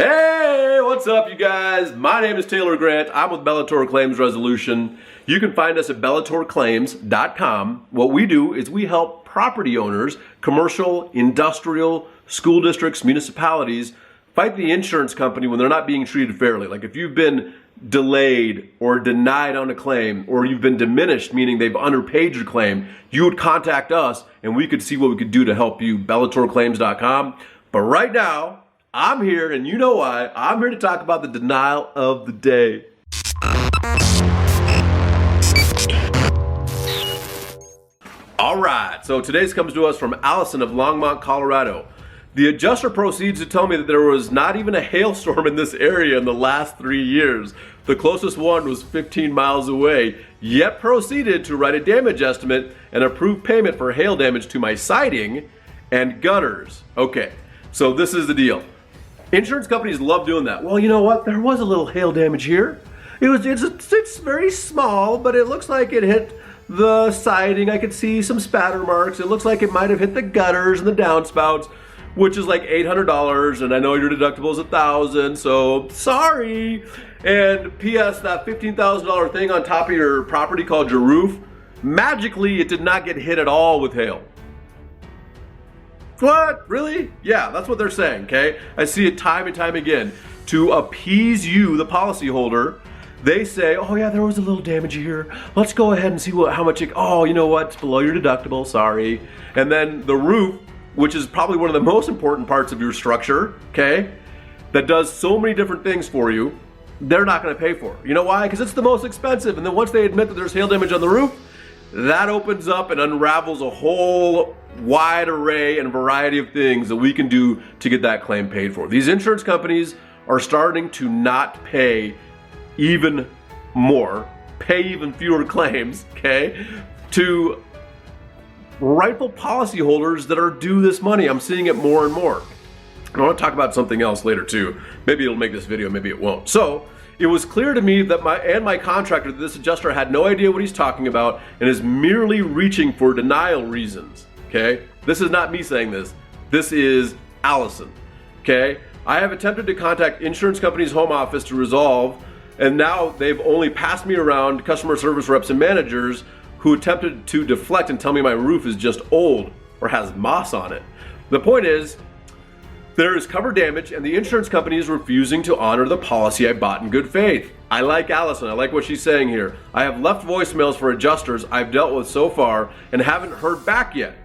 Hey, what's up you guys? My name is Taylor Grant. I'm with Bellator Claims Resolution. You can find us at bellatorclaims.com. What we do is we help property owners, commercial, industrial, school districts, municipalities, fight the insurance company when they're not being treated fairly. Like if you've been delayed or denied on a claim, or you've been diminished, meaning they've underpaid your claim, you would contact us and we could see what we could do to help you, bellatorclaims.com. But right now, I'm here, and you know why. I'm here to talk about the denial of the day. All right, so today's comes to us from Allison of Longmont, Colorado. The adjuster proceeds to tell me that there was not even a hailstorm in this area in the last 3 years. The closest one was 15 miles away, yet proceeded to write a damage estimate and approve payment for hail damage to my siding and gutters. Okay, so this is the deal. Insurance companies love doing that. Well, you know what? There was a little hail damage here. It's very small, but it looks like it hit the siding. I could see some spatter marks. It looks like it might have hit the gutters and the downspouts, which is like $800, and I know your deductible is $1,000, so sorry. And P.S., that $15,000 thing on top of your property called your roof, magically it did not get hit at all with hail. What? Really? Yeah, that's what they're saying, okay? I see it time and time again. To appease you, the policyholder, they say, oh yeah, there was a little damage here. Let's go ahead and see how much oh, you know what? It's below your deductible, sorry. And then the roof, which is probably one of the most important parts of your structure, okay? That does so many different things for you, they're not gonna pay for it. You know why? Because it's the most expensive. And then once they admit that there's hail damage on the roof, that opens up and unravels a whole wide array and variety of things that we can do to get that claim paid for. These insurance companies are starting to not pay even more, pay even fewer claims, okay, to rightful policyholders that are due this money. I'm seeing it more and more. I want to talk about something else later too. Maybe it'll make this video, maybe it won't. So it was clear to me that my contractor, this adjuster, had no idea what he's talking about and is merely reaching for denial reasons. Okay, this is not me saying this. This is Allison. Okay, I have attempted to contact insurance company's home office to resolve, and now they've only passed me around customer service reps and managers who attempted to deflect and tell me my roof is just old or has moss on it. The point is, there is covered damage and the insurance company is refusing to honor the policy I bought in good faith. I like Allison, I like what she's saying here. I have left voicemails for adjusters I've dealt with so far and haven't heard back yet.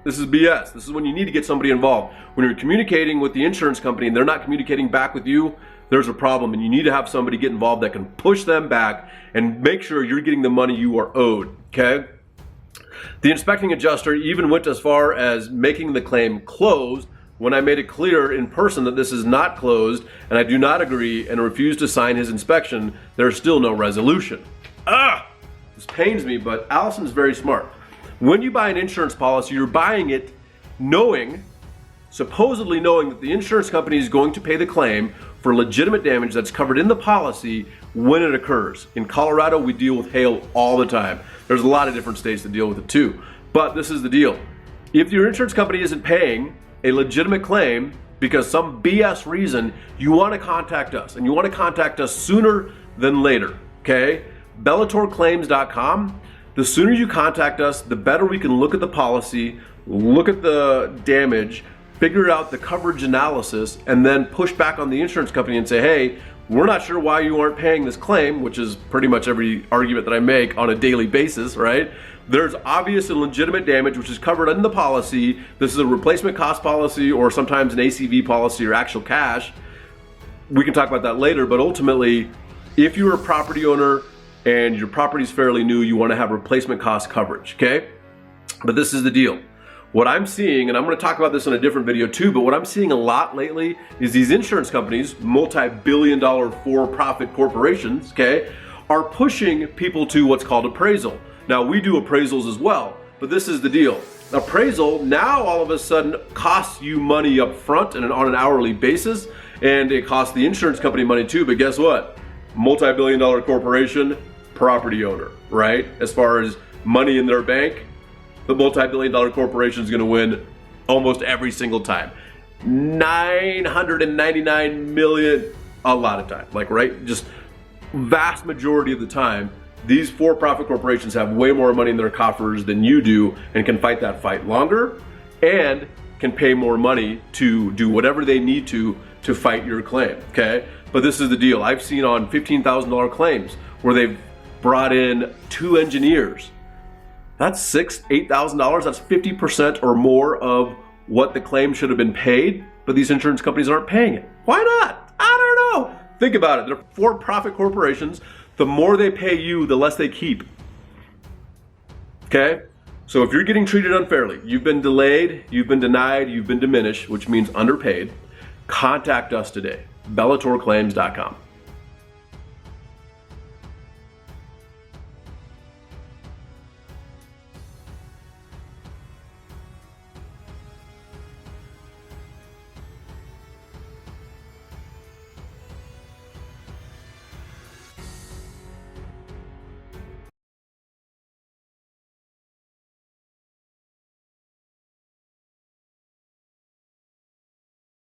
This is BS. This is when you need to get somebody involved. When you're communicating with the insurance company and they're not communicating back with you, there's a problem, and you need to have somebody get involved that can push them back and make sure you're getting the money you are owed, okay? The inspecting adjuster even went as far as making the claim closed when I made it clear in person that this is not closed and I do not agree and refuse to sign his inspection. There's still no resolution. This pains me, but Allison's very smart. When you buy an insurance policy, you're buying it supposedly knowing that the insurance company is going to pay the claim for legitimate damage that's covered in the policy when it occurs. In Colorado, we deal with hail all the time. There's a lot of different states that deal with it too. But this is the deal. If your insurance company isn't paying a legitimate claim because some BS reason, you want to contact us, and you want to contact us sooner than later, okay? Bellatorclaims.com. The sooner you contact us, the better we can look at the policy, look at the damage, figure out the coverage analysis, and then push back on the insurance company and say, hey, we're not sure why you aren't paying this claim, which is pretty much every argument that I make on a daily basis, right? There's obvious and legitimate damage which is covered in the policy. This is a replacement cost policy or sometimes an ACV policy or actual cash. We can talk about that later, but ultimately, if you're a property owner and your property's fairly new, you want to have replacement cost coverage, okay? But this is the deal. What I'm seeing, and I'm going to talk about this in a different video too, but what I'm seeing a lot lately is these insurance companies, multi-billion-dollar for-profit corporations, okay, are pushing people to what's called appraisal. Now, we do appraisals as well, but this is the deal. Appraisal now all of a sudden costs you money up front and on an hourly basis, and it costs the insurance company money too, but guess what? Multi-billion-dollar corporation, property owner, right? As far as money in their bank, the multi-billion-dollar corporation is going to win almost every single time. 999 million a lot of time, like, right? Just vast majority of the time, these for-profit corporations have way more money in their coffers than you do and can fight that fight longer and can pay more money to do whatever they need to fight your claim, okay? But this is the deal. I've seen on $15,000 claims where they've brought in 2 engineers. That's $6,000, $8,000. That's 50% or more of what the claim should have been paid, but these insurance companies aren't paying it. Why not? I don't know. Think about it. They're for-profit corporations. The more they pay you, the less they keep. Okay? So if you're getting treated unfairly, you've been delayed, you've been denied, you've been diminished, which means underpaid, contact us today. BellatorClaims.com.